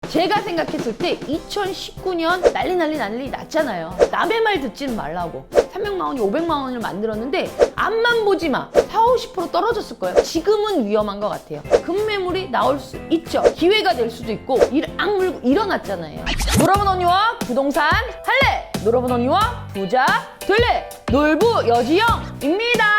제가 생각했을 때 2019년 난리 났잖아요. 남의 말 듣지는 말라고 300만 원이 500만 원을 만들었는데 앞만 보지 마. 40~50% 떨어졌을 거예요. 지금은 위험한 것 같아요. 급매물이 나올 수 있죠. 기회가 될 수도 있고 악물고 일어났잖아요. 놀아본 언니와 부동산 할래! 놀아본 언니와 부자 될래! 놀부 여지영입니다.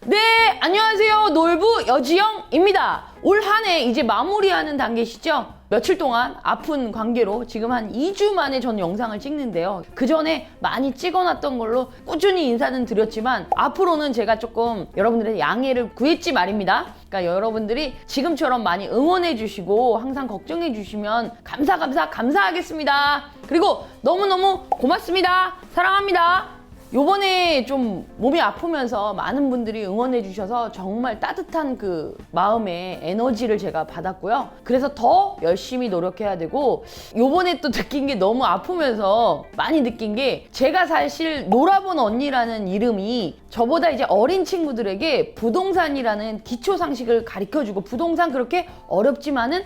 네, 안녕하세요. 놀부 여지영입니다. 올 한 해 이제 마무리하는 단계시죠? 며칠 동안 아픈 관계로 지금 한 2주 만에 전 영상을 찍는데요. 그 전에 많이 찍어놨던 걸로 꾸준히 인사는 드렸지만 앞으로는 제가 조금 여러분들의 양해를 구했지 말입니다. 그러니까 여러분들이 지금처럼 많이 응원해 주시고 항상 걱정해 주시면 감사하겠습니다. 그리고 너무너무 고맙습니다. 사랑합니다. 요번에 좀 몸이 아프면서 많은 분들이 응원해 주셔서 정말 따뜻한 그 마음의 에너지를 제가 받았고요. 그래서 더 열심히 노력해야 되고, 요번에 또 느낀 게 너무 아프면서 많이 느낀 게, 제가 사실 놀아본 언니라는 이름이 저보다 이제 어린 친구들에게 부동산이라는 기초 상식을 가르쳐주고, 부동산 그렇게 어렵지만은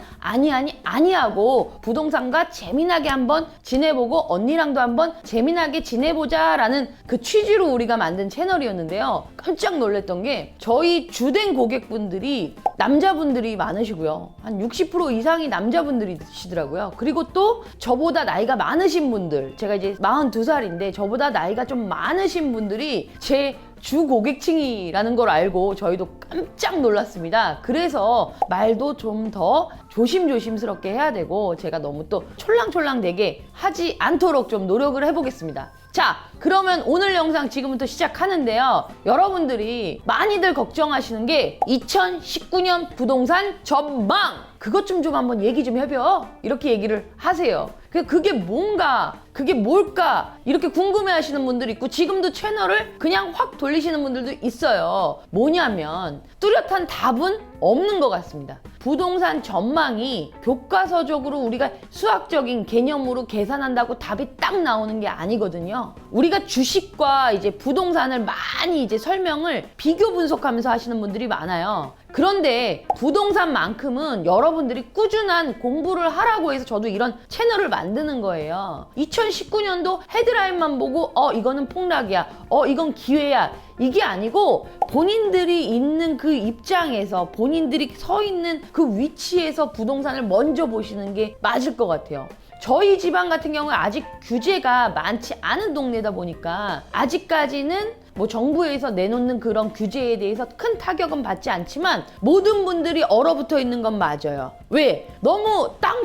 아니하고 부동산과 재미나게 한번 지내보고 언니랑도 한번 재미나게 지내보자 라는 그 취지로 우리가 만든 채널이었는데요. 깜짝 놀랐던 게 저희 주된 고객분들이 남자분들이 많으시고요. 한 60% 이상이 남자분들이시더라고요. 그리고 또 저보다 나이가 많으신 분들, 제가 이제 42살인데 저보다 나이가 좀 많으신 분들이 제 주 고객층이라는 걸 알고 저희도 깜짝 놀랐습니다. 그래서 말도 좀 더 조심스럽게 해야 되고, 제가 너무 또 촐랑촐랑되게 하지 않도록 좀 노력을 해보겠습니다. 자, 그러면 오늘 영상 지금부터 시작하는데요. 여러분들이 많이들 걱정하시는 게 2019년 부동산 전망! 그것 좀 한번 얘기 좀 해봐. 이렇게 얘기를 하세요. 그게 뭔가, 그게 뭘까? 이렇게 궁금해 하시는 분들이 있고, 지금도 채널을 그냥 확 돌리시는 분들도 있어요. 뭐냐면 뚜렷한 답은 없는 것 같습니다. 부동산 전망이 교과서적으로 우리가 수학적인 개념으로 계산한다고 답이 딱 나오는 게 아니거든요. 우리가 주식과 이제 부동산을 많이 이제 설명을 비교 분석하면서 하시는 분들이 많아요. 그런데 부동산만큼은 여러분들이 꾸준한 공부를 하라고 해서 저도 이런 채널을 만드는 거예요. 2019년도 헤드라인만 보고 이거는 폭락이야, 이건 기회야, 이게 아니고 본인들이 있는 그 입장에서, 본인들이 서 있는 그 위치에서 부동산을 먼저 보시는 게 맞을 것 같아요. 저희 지방 같은 경우에 아직 규제가 많지 않은 동네다 보니까 아직까지는 뭐 정부에서 내놓는 그런 규제에 대해서 큰 타격은 받지 않지만 모든 분들이 얼어붙어 있는 건 맞아요. 왜? 너무 땅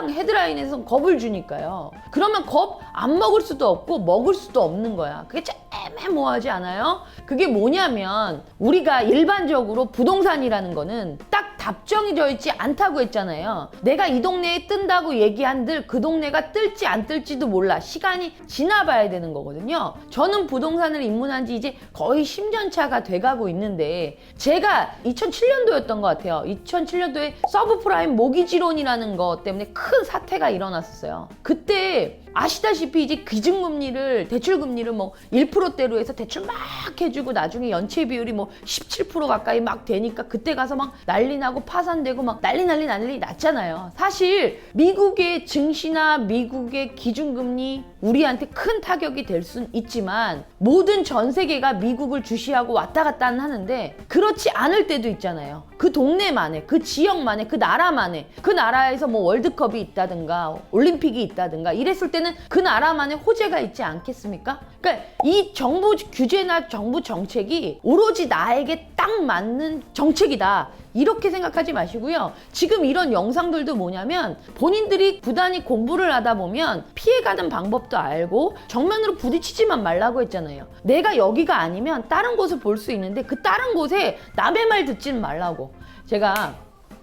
헤드라인에서 겁을 주니까요. 그러면 겁 안 먹을 수도 없고 먹을 수도 없는 거야. 그게 참 애매모호하지 않아요? 그게 뭐냐면, 우리가 일반적으로 부동산이라는 거는 딱 답정해져 있지 않다고 했잖아요. 내가 이 동네에 뜬다고 얘기한들 그 동네가 뜰지 안 뜰지도 몰라. 시간이 지나봐야 되는 거거든요. 저는 부동산을 입문한 지 이제 거의 10년 차가 돼가고 있는데, 제가 2007년도였던 것 같아요. 2007년도에 서브프라임 모기지론이라는 것 때문에 큰 사태가 일어났었어요. 그때 아시다시피 이제 기준금리를, 대출금리를 뭐 1%대로 해서 대출 막 해주고 나중에 연체 비율이 뭐 17% 가까이 막 되니까 그때 가서 막 난리 나고 파산되고 막 난리 났잖아요. 사실 미국의 증시나 미국의 기준금리 우리한테 큰 타격이 될 순 있지만 모든 전 세계가 미국을 주시하고 왔다 갔다 하는데 그렇지 않을 때도 있잖아요. 그 동네만의, 그 지역만의, 그 나라만의, 그 나라에서 뭐 월드컵이 있다든가 올림픽이 있다든가 이랬을 때는 그 나라만의 호재가 있지 않겠습니까? 그러니까 이 정부 규제나 정부 정책이 오로지 나에게 딱 맞는 정책이다, 이렇게 생각하지 마시고요. 지금 이런 영상들도 뭐냐면 본인들이 부단히 공부를 하다 보면 피해가는 방법도 알고 정면으로 부딪히지만 말라고 했잖아요. 내가 여기가 아니면 다른 곳을 볼 수 있는데 그 다른 곳에 남의 말 듣지는 말라고. 제가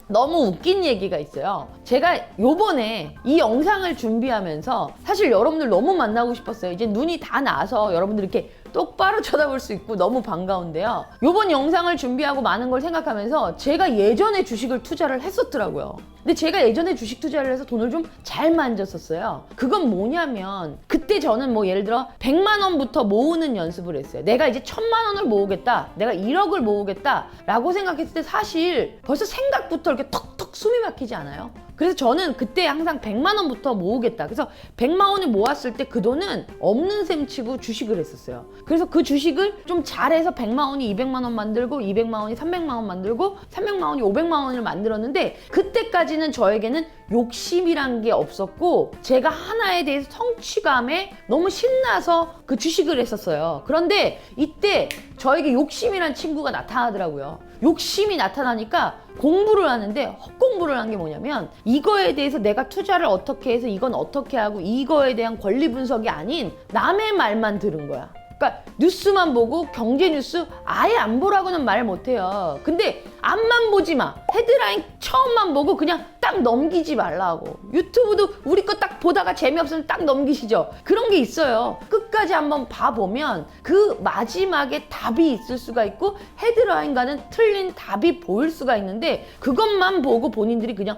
너무 웃긴 얘기가 있어요. 제가 요번에 이 영상을 준비하면서 사실 여러분들 너무 만나고 싶었어요. 이제 눈이 다 나서 여러분들 이렇게 똑바로 쳐다볼 수 있고 너무 반가운데요. 요번 영상을 준비하고 많은 걸 생각하면서 제가 예전에 주식을 투자를 했었더라고요. 근데 제가 예전에 주식 투자를 해서 돈을 좀 잘 만졌었어요. 그건 뭐냐면 그때 저는 뭐 예를 들어 100만 원부터 모으는 연습을 했어요. 내가 이제 1000만 원을 모으겠다, 내가 1억을 모으겠다 라고 생각했을 때 사실 벌써 생각부터 이렇게 턱턱 숨이 막히지 않아요? 그래서 저는 그때 항상 100만 원부터 모으겠다. 그래서 100만 원을 모았을 때 그 돈은 없는 셈 치고 주식을 했었어요. 그래서 그 주식을 좀 잘해서 100만 원이 200만 원 만들고 200만 원이 300만 원 만들고 300만 원이 500만 원을 만들었는데 그때까지는 저에게는 욕심이란 게 없었고 제가 하나에 대해서 성취감에 너무 신나서 그 주식을 했었어요. 그런데 이때 저에게 욕심이란 친구가 나타나더라고요. 욕심이 나타나니까 공부를 하는데 헛공부를 한 게 뭐냐면 이거에 대해서 내가 투자를 어떻게 해서 이건 어떻게 하고 이거에 대한 권리 분석이 아닌 남의 말만 들은 거야. 그러니까 뉴스만 보고 경제 뉴스 아예 안 보라고는 말 못해요. 근데 앞만 보지 마. 헤드라인 처음만 보고 그냥 딱 넘기지 말라고. 유튜브도 우리 거 딱 보다가 재미없으면 딱 넘기시죠. 그런 게 있어요. 끝까지 한번 봐보면 그 마지막에 답이 있을 수가 있고 헤드라인과는 틀린 답이 보일 수가 있는데 그것만 보고 본인들이 그냥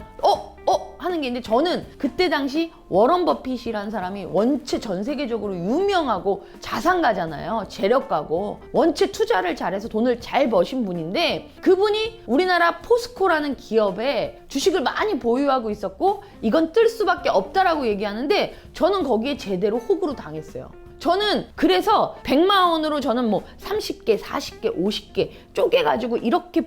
하는 게 있는데 저는 그때 당시 워런 버핏이라는 사람이 원체 전 세계적으로 유명하고 자산가잖아요. 재력가고 원체 투자를 잘해서 돈을 잘 버신 분인데 그분이 우리나라 포스코라는 기업에 주식을 많이 보유하고 있었고 이건 뜰 수밖에 없다라고 얘기하는데 저는 거기에 제대로 호구로 당했어요. 저는 그래서 100만 원으로 저는 뭐 30개, 40개, 50개 쪼개가지고 이렇게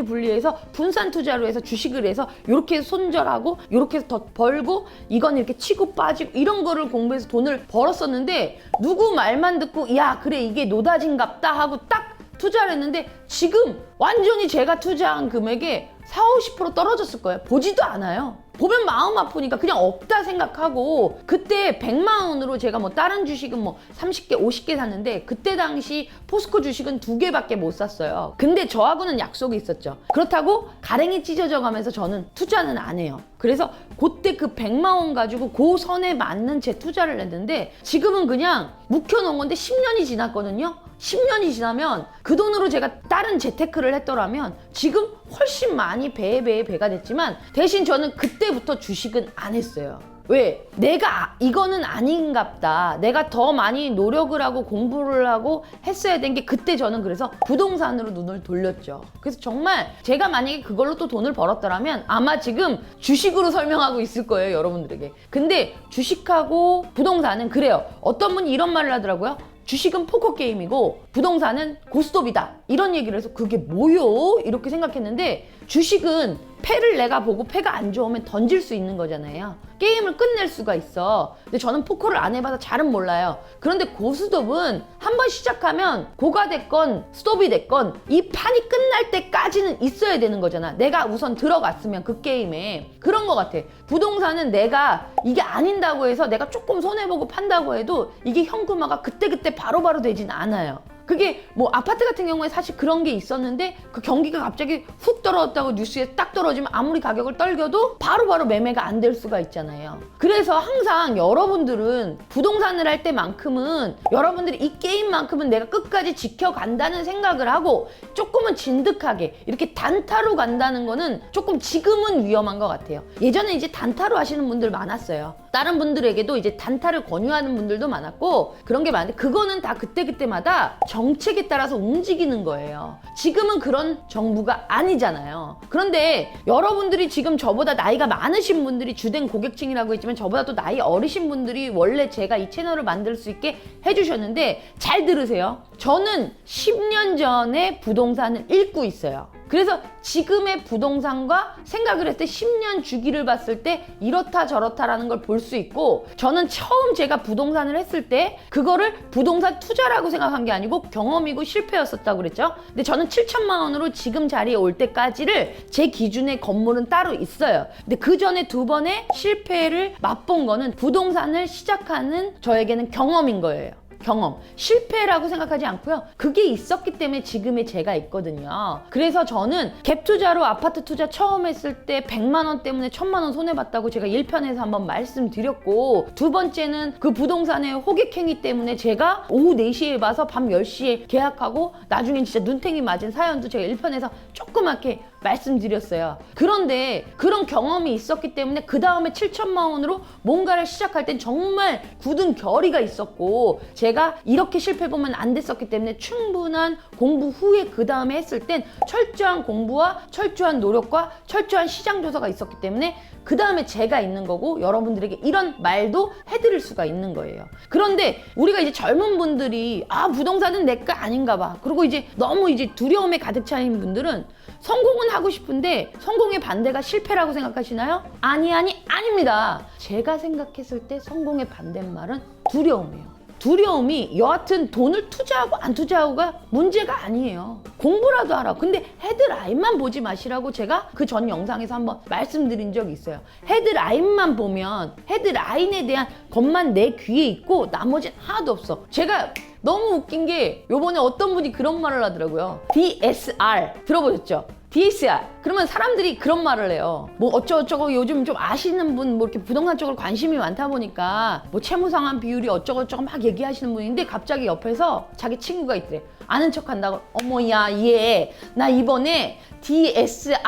분리해서 분산 투자로 해서 주식을 해서 이렇게 손절하고 이렇게 해서 더 벌고 이건 이렇게 치고 빠지고 이런 거를 공부해서 돈을 벌었었는데 누구 말만 듣고 야 그래 이게 노다진갑다 하고 딱 투자를 했는데 지금 완전히 제가 투자한 금액의 40~50% 떨어졌을 거예요. 보지도 않아요. 보면 마음 아프니까 그냥 없다 생각하고 그때 100만 원으로 제가 뭐 다른 주식은 뭐 30개, 50개 샀는데 그때 당시 포스코 주식은 2개밖에 못 샀어요. 근데 저하고는 약속이 있었죠. 그렇다고 가랭이 찢어져 가면서 저는 투자는 안 해요. 그래서 그때 그 100만 원 가지고 그 선에 맞는 제 투자를 했는데 지금은 그냥 묵혀놓은 건데 10년이 지났거든요. 10년이 지나면 그 돈으로 제가 다른 재테크를 했더라면 지금 훨씬 많이 배가 됐지만 대신 저는 그때부터 주식은 안 했어요. 왜? 내가 이거는 아닌갑다. 내가 더 많이 노력을 하고 공부를 하고 했어야 된 게 그때 저는 그래서 부동산으로 눈을 돌렸죠. 그래서 정말 제가 만약에 그걸로 또 돈을 벌었더라면 아마 지금 주식으로 설명하고 있을 거예요, 여러분들에게. 근데 주식하고 부동산은 그래요. 어떤 분이 이런 말을 하더라고요. 주식은 포커게임이고 부동산은 고스톱이다. 이런 얘기를 해서 그게 뭐요? 이렇게 생각했는데 주식은 패를 내가 보고 패가 안 좋으면 던질 수 있는 거잖아요. 게임을 끝낼 수가 있어. 근데 저는 포커를 안 해봐서 잘은 몰라요. 그런데 고스톱은 한번 시작하면 고가 됐건 스톱이 됐건 이 판이 끝날 때까지는 있어야 되는 거잖아. 내가 우선 들어갔으면 그 게임에. 그런 것 같아. 부동산은 내가 이게 아닌다고 해서 내가 조금 손해보고 판다고 해도 이게 현금화가 그때그때 바로바로 되진 않아요. 그게 뭐 아파트 같은 경우에 사실 그런 게 있었는데 그 경기가 갑자기 훅 떨어졌다고 뉴스에 딱 떨어지면 아무리 가격을 떨겨도 바로바로 매매가 안 될 수가 있잖아요. 그래서 항상 여러분들은 부동산을 할 때만큼은 여러분들이 이 게임만큼은 내가 끝까지 지켜간다는 생각을 하고 조금은 진득하게 이렇게 단타로 간다는 거는 조금 지금은 위험한 것 같아요. 예전에 이제 단타로 하시는 분들 많았어요. 다른 분들에게도 이제 단타를 권유하는 분들도 많았고 그런 게 많은데 그거는 다 그때그때마다 정책에 따라서 움직이는 거예요. 지금은 그런 정부가 아니잖아요. 그런데 여러분들이 지금 저보다 나이가 많으신 분들이 주된 고객층이라고 했지만 저보다 또 나이 어리신 분들이 원래 제가 이 채널을 만들 수 있게 해주셨는데 잘 들으세요. 저는 10년 전에 부동산을 읽고 있어요. 그래서 지금의 부동산과 생각을 했을 때 10년 주기를 봤을 때 이렇다 저렇다라는 걸 볼 수 있고 저는 처음 제가 부동산을 했을 때 그거를 부동산 투자라고 생각한 게 아니고 경험이고 실패였었다고 그랬죠. 근데 저는 7천만 원으로 지금 자리에 올 때까지를 제 기준의 건물은 따로 있어요. 근데 그 전에 2번의 실패를 맛본 거는 부동산을 시작하는 저에게는 경험인 거예요. 경험, 실패라고 생각하지 않고요. 그게 있었기 때문에 지금의 제가 있거든요. 그래서 저는 갭 투자로 아파트 투자 처음 했을 때 100만 원 때문에 1000만 원 손해봤다고 제가 1편에서 한번 말씀드렸고, 두 번째는 그 부동산의 호객행위 때문에 제가 오후 4시에 봐서 밤 10시에 계약하고 나중엔 진짜 눈탱이 맞은 사연도 제가 1편에서 조그맣게 말씀드렸어요. 그런데 그런 경험이 있었기 때문에 그 다음에 7천만 원으로 뭔가를 시작할 땐 정말 굳은 결의가 있었고, 제가 이렇게 실패해보면 안 됐었기 때문에 충분한 공부 후에 그 다음에 했을 땐 철저한 공부와 철저한 노력과 철저한 시장 조사가 있었기 때문에 그 다음에 제가 있는 거고, 여러분들에게 이런 말도 해드릴 수가 있는 거예요. 그런데 우리가 이제 젊은 분들이 부동산은 내 거 아닌가 봐, 그리고 이제 너무 이제 두려움에 가득 차인 분들은 성공은 하고 싶은데 성공의 반대가 실패라고 생각하시나요? 아닙니다. 제가 생각했을 때 성공의 반대말은 두려움이에요. 두려움이 여하튼 돈을 투자하고 안 투자하고가 문제가 아니에요. 공부라도 하라고. 근데 헤드라인만 보지 마시라고 제가 그 전 영상에서 한번 말씀드린 적이 있어요. 헤드라인만 보면 헤드라인에 대한 것만 내 귀에 있고 나머지는 하나도 없어. 제가 너무 웃긴 게 요번에 어떤 분이 그런 말을 하더라고요. DSR 들어보셨죠? DSR. 그러면 사람들이 그런 말을 해요. 뭐 어쩌고저쩌고 요즘 좀 아시는 분, 뭐 이렇게 부동산 쪽으로 관심이 많다 보니까 뭐 채무상환 비율이 어쩌고저쩌고 막 얘기하시는 분인데, 갑자기 옆에서 자기 친구가 있더래. 아는 척 한다고. 어머야, 얘 나 이번에 DSR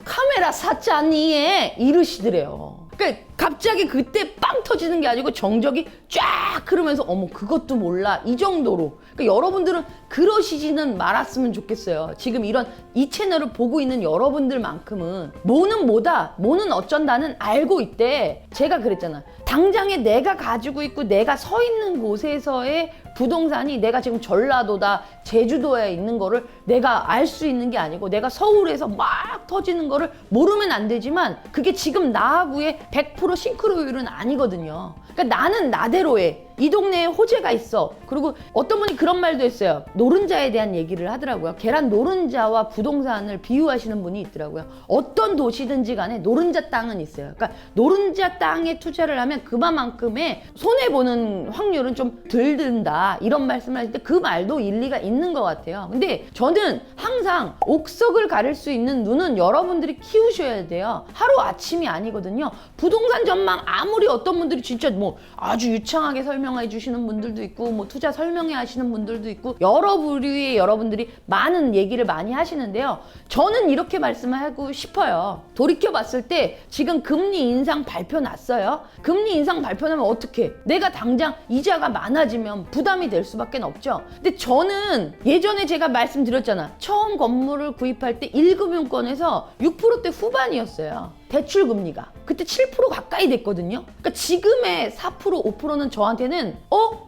카메라 샀잖니 얘 이러시더래요. 그러니까 갑자기 그때 빵 터지는 게 아니고 정적이 쫙 흐르면서 어머 그것도 몰라 이 정도로. 그러니까 여러분들은 그러시지는 말았으면 좋겠어요. 지금 이 채널을 보고 있는 여러분들만큼은 뭐는 뭐다, 뭐는 어쩐다는 알고 있대. 제가 그랬잖아. 당장에 내가 가지고 있고 내가 서 있는 곳에서의 부동산이 내가 지금 전라도다, 제주도에 있는 거를 내가 알 수 있는 게 아니고, 내가 서울에서 막 터지는 거를 모르면 안 되지만 그게 지금 나하고의 100% 싱크로율은 아니거든요. 그러니까 나는 나대로의 이 동네에 호재가 있어. 그리고 어떤 분이 그런 말도 했어요. 노른자에 대한 얘기를 하더라고요. 계란 노른자와 부동산을 비유하시는 분이 있더라고요. 어떤 도시든지 간에 노른자 땅은 있어요. 그러니까 노른자 땅에 투자를 하면 그만큼의 손해보는 확률은 좀 덜 든다, 이런 말씀을 하실 때 그 말도 일리가 있는 것 같아요. 근데 저는 항상 옥석을 가릴 수 있는 눈은 여러분들이 키우셔야 돼요. 하루아침이 아니거든요. 부동산 전망 아무리 어떤 분들이 진짜 뭐 아주 유창하게 설명해 주시는 분들도 있고, 뭐 투자 설명회 하시는 분들도 있고, 여러 부류의 여러분들이 많은 얘기를 많이 하시는데요. 저는 이렇게 말씀하고 싶어요. 돌이켜 봤을 때 지금 금리 인상 발표 났어요. 금리 인상 발표 나면 어떡해? 내가 당장 이자가 많아지면 부담이 될 수밖에 없죠. 근데 저는 예전에 제가 말씀드렸잖아. 처음 건물을 구입할 때 1금융권에서 6%대 후반이었어요. 대출 금리가. 그때 7% 가까이 됐거든요. 그러니까 지금의 4%, 5%는 저한테는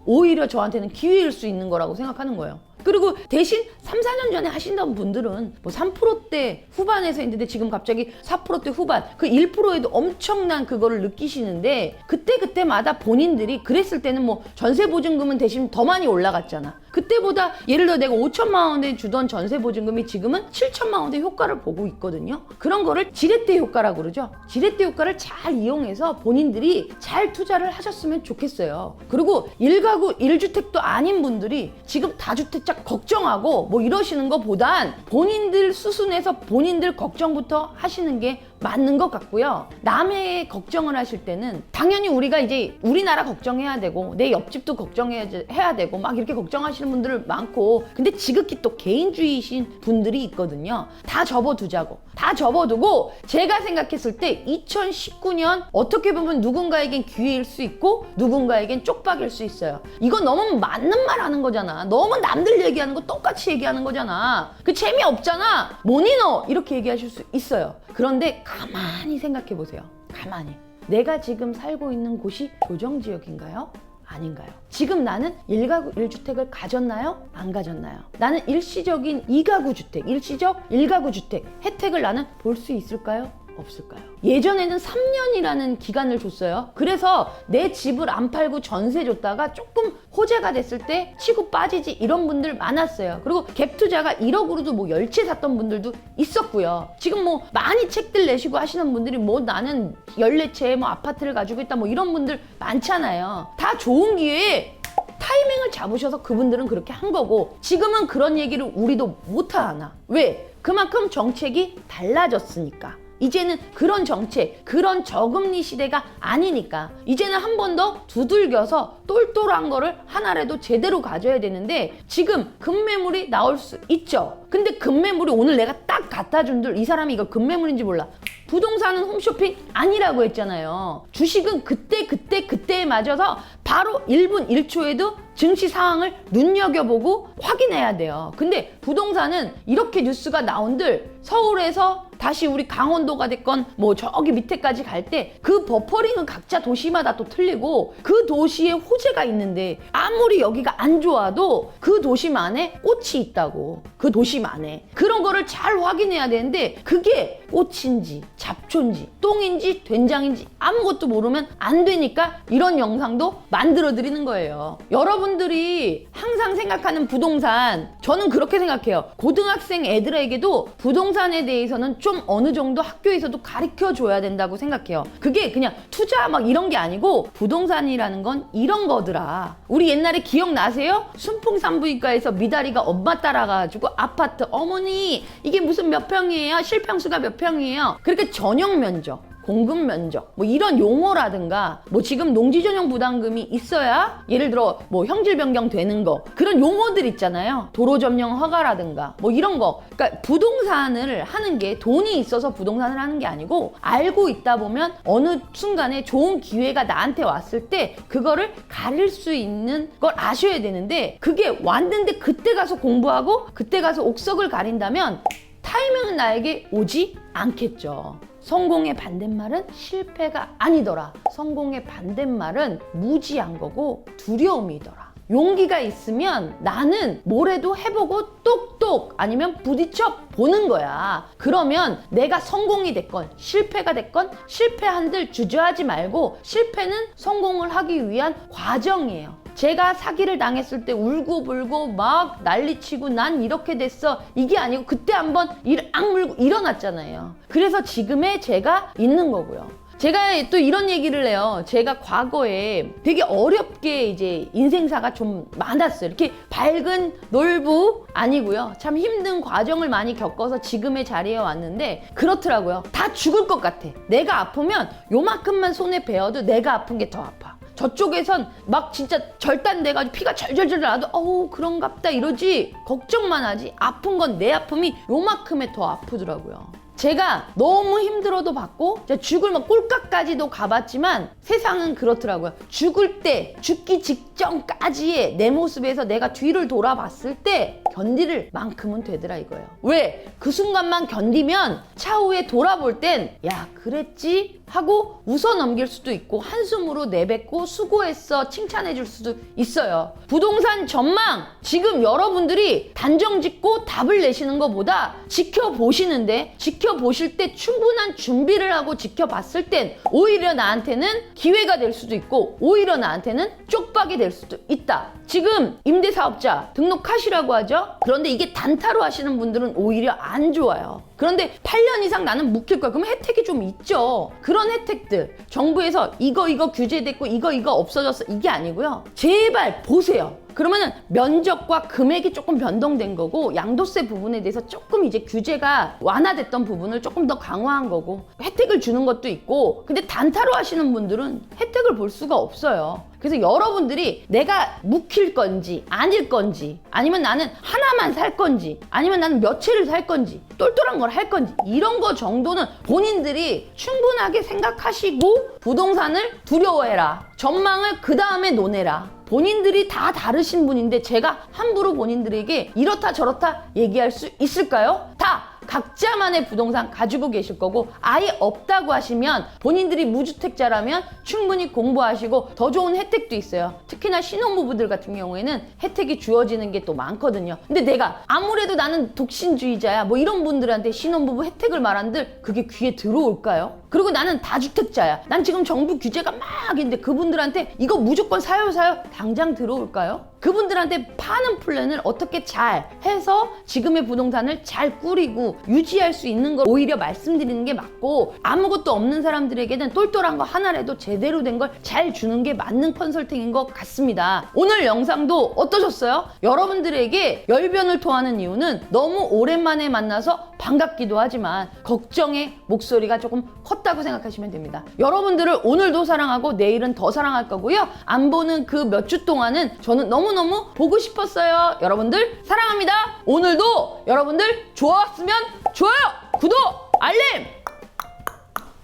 오히려 저한테는 기회일 수 있는 거라고 생각하는 거예요. 그리고 대신 3, 4년 전에 하신다는 분들은 뭐 3%대 후반에서 했는데 지금 갑자기 4%대 후반, 그 1%에도 엄청난 그거를 느끼시는데, 그때마다 본인들이 그랬을 때는 뭐 전세보증금은 대신 더 많이 올라갔잖아. 그때보다 예를 들어 내가 5천만 원에 주던 전세보증금이 지금은 7천만 원대 효과를 보고 있거든요. 그런 거를 지렛대 효과라고 그러죠. 지렛대 효과를 잘 이용해서 본인들이 잘 투자를 하셨으면 좋겠어요. 그리고 1가구 1주택도 아닌 분들이 지금 다주택자 걱정하고 뭐 이러시는 것보단 본인들 수순에서 본인들 걱정부터 하시는 게 맞는 것 같고요. 남의 걱정을 하실 때는 당연히 우리가 이제 우리나라 걱정해야 되고 내 옆집도 걱정해야 되고 막 이렇게 걱정하시는 분들 많고, 근데 지극히 또 개인주의이신 분들이 있거든요. 다 접어두자고. 다 접어두고 제가 생각했을 때 2019년 어떻게 보면 누군가에겐 기회일 수 있고 누군가에겐 쪽박일 수 있어요. 이건 너무 맞는 말 하는 거잖아. 너무 남들 얘기하는 거 똑같이 얘기하는 거잖아. 그 재미없잖아. 뭐니 너? 이렇게 얘기하실 수 있어요. 그런데 가만히 생각해 보세요. 가만히. 내가 지금 살고 있는 곳이 조정지역인가요? 아닌가요? 지금 나는 1가구 1주택을 가졌나요? 안 가졌나요? 나는 일시적인 2가구 주택, 일시적 1가구 주택 혜택을 나는 볼 수 있을까요? 없을까요? 예전에는 3년이라는 기간을 줬어요. 그래서 내 집을 안 팔고 전세 줬다가 조금 호재가 됐을 때 치고 빠지지, 이런 분들 많았어요. 그리고 갭 투자가 1억으로도 뭐 10채 샀던 분들도 있었고요. 지금 뭐 많이 책들 내시고 하시는 분들이 뭐 나는 14채 뭐 아파트를 가지고 있다 뭐 이런 분들 많잖아요. 다 좋은 기회에 타이밍을 잡으셔서 그분들은 그렇게 한 거고, 지금은 그런 얘기를 우리도 못하나. 왜? 그만큼 정책이 달라졌으니까. 이제는 그런 정책, 그런 저금리 시대가 아니니까 이제는 한 번 더 두들겨서 똘똘한 거를 하나라도 제대로 가져야 되는데, 지금 급매물이 나올 수 있죠. 근데 급매물이 오늘 내가 딱 갖다 준들 이 사람이 이거 급매물인지 몰라. 부동산은 홈쇼핑 아니라고 했잖아요. 주식은 그때에 맞아서 바로 1분 1초에도 증시 상황을 눈여겨보고 확인해야 돼요. 근데 부동산은 이렇게 뉴스가 나온들 서울에서 다시 우리 강원도가 됐건 뭐 저기 밑에까지 갈 때 그 버퍼링은 각자 도시마다 또 틀리고, 그 도시에 호재가 있는데 아무리 여기가 안 좋아도 그 도시만에 꽃이 있다고. 그 도시만에 그런 거를 잘 확인해야 되는데, 그게 꽃인지 잡초인지 똥인지 된장인지 아무것도 모르면 안 되니까 이런 영상도 만들어 드리는 거예요. 여러분들이 항상 생각하는 부동산, 저는 그렇게 생각해요. 고등학생 애들에게도 부동산에 대해서는 좀 어느 정도 학교에서도 가르쳐 줘야 된다고 생각해요. 그게 그냥 투자 막 이런 게 아니고, 부동산이라는 건 이런 거더라. 우리 옛날에 기억나세요? 순풍산부인과에서 미다리가 엄마 따라가가지고 아파트, 어머니 이게 무슨 몇 평이에요? 실평수가 몇 평이에요? 그렇게 전용 면적, 공급 면적 뭐 이런 용어라든가, 뭐 지금 농지 전용 부담금이 있어야 예를 들어 뭐 형질 변경 되는 거, 그런 용어들 있잖아요. 도로 점령 허가라든가 뭐 이런 거. 그러니까 부동산을 하는 게 돈이 있어서 부동산을 하는 게 아니고, 알고 있다 보면 어느 순간에 좋은 기회가 나한테 왔을 때 그거를 가릴 수 있는 걸 아셔야 되는데, 그게 왔는데 그때 가서 공부하고 그때 가서 옥석을 가린다면 타이밍은 나에게 오지 않겠죠. 성공의 반대말은 실패가 아니더라. 성공의 반대말은 무지한 거고 두려움이더라. 용기가 있으면 나는 뭐래도 해보고 똑똑 아니면 부딪혀 보는 거야. 그러면 내가 성공이 됐건 실패가 됐건 실패한들 주저하지 말고, 실패는 성공을 하기 위한 과정이에요. 제가 사기를 당했을 때 울고불고 막 난리치고 난 이렇게 됐어 이게 아니고, 그때 한번 악물고 일어났잖아요. 그래서 지금의 제가 있는 거고요. 제가 또 이런 얘기를 해요. 제가 과거에 되게 어렵게 이제 인생사가 좀 많았어요. 이렇게 밝은 놀부 아니고요. 참 힘든 과정을 많이 겪어서 지금의 자리에 왔는데, 그렇더라고요. 다 죽을 것 같아. 내가 아프면 요만큼만 손에 베어도 내가 아픈 게 더 아파. 저쪽에선 막 진짜 절단돼가지고 피가 절절절 나도 어우 그런갑다 이러지, 걱정만 하지 아픈 건 내 아픔이 요만큼에 더 아프더라고요. 제가 너무 힘들어도 받고 죽을 막 꼴깍까지도 가봤지만, 세상은 그렇더라고요. 죽을 때, 죽기 직전까지의 내 모습에서 내가 뒤를 돌아봤을 때 견딜 만큼은 되더라 이거예요. 왜? 그 순간만 견디면 차후에 돌아볼 땐 야 그랬지? 하고 웃어 넘길 수도 있고, 한숨으로 내뱉고 수고했어 칭찬해 줄 수도 있어요. 부동산 전망, 지금 여러분들이 단정 짓고 답을 내시는 것보다 지켜보시는데, 지켜보실 때 충분한 준비를 하고 지켜봤을 땐 오히려 나한테는 기회가 될 수도 있고, 오히려 나한테는 쪽박이 될 수도 있다. 지금 임대사업자 등록하시라고 하죠. 그런데 이게 단타로 하시는 분들은 오히려 안 좋아요. 그런데 8년 이상 나는 묵힐 거야. 그럼 혜택이 좀 있죠. 그런 혜택들 정부에서 이거 규제됐고 이거 없어졌어 이게 아니고요. 제발 보세요. 그러면은 면적과 금액이 조금 변동된 거고, 양도세 부분에 대해서 조금 이제 규제가 완화됐던 부분을 조금 더 강화한 거고, 혜택을 주는 것도 있고. 근데 단타로 하시는 분들은 혜택을 볼 수가 없어요. 그래서 여러분들이 내가 묵힐 건지 아닐 건지, 아니면 나는 하나만 살 건지, 아니면 나는 몇 채를 살 건지, 똘똘한 걸 할 건지, 이런 거 정도는 본인들이 충분하게 생각하시고 부동산을 두려워해라. 전망을 그 다음에 논해라. 본인들이 다 다르신 분인데 제가 함부로 본인들에게 이렇다 저렇다 얘기할 수 있을까요? 다 각자만의 부동산 가지고 계실 거고, 아예 없다고 하시면 본인들이 무주택자라면 충분히 공부하시고 더 좋은 혜택도 있어요. 특히나 신혼부부들 같은 경우에는 혜택이 주어지는 게 또 많거든요. 근데 내가 아무래도 나는 독신주의자야 뭐 이런 분들한테 신혼부부 혜택을 말한들 그게 귀에 들어올까요? 그리고 나는 다주택자야, 난 지금 정부 규제가 막 있는데 그분들한테 이거 무조건 사요 당장 들어올까요? 그분들한테 파는 플랜을 어떻게 잘 해서 지금의 부동산을 잘 꾸리고 유지할 수 있는 걸 오히려 말씀드리는 게 맞고, 아무것도 없는 사람들에게는 똘똘한 거 하나라도 제대로 된 걸 잘 주는 게 맞는 컨설팅인 것 같습니다. 오늘 영상도 어떠셨어요? 여러분들에게 열변을 토하는 이유는 너무 오랜만에 만나서 반갑기도 하지만 걱정의 목소리가 조금 컸다고 생각하시면 됩니다. 여러분들을 오늘도 사랑하고 내일은 더 사랑할 거고요. 안 보는 그 몇 주 동안은 저는 너무너무 보고 싶었어요. 여러분들 사랑합니다. 오늘도 여러분들 좋았으면 좋아요, 구독, 알림!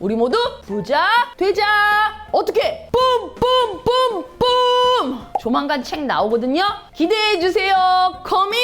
우리 모두 부자 되자. 어떻게? 뿜뿜뿜뿜! 조만간 책 나오거든요. 기대해 주세요. 커밍!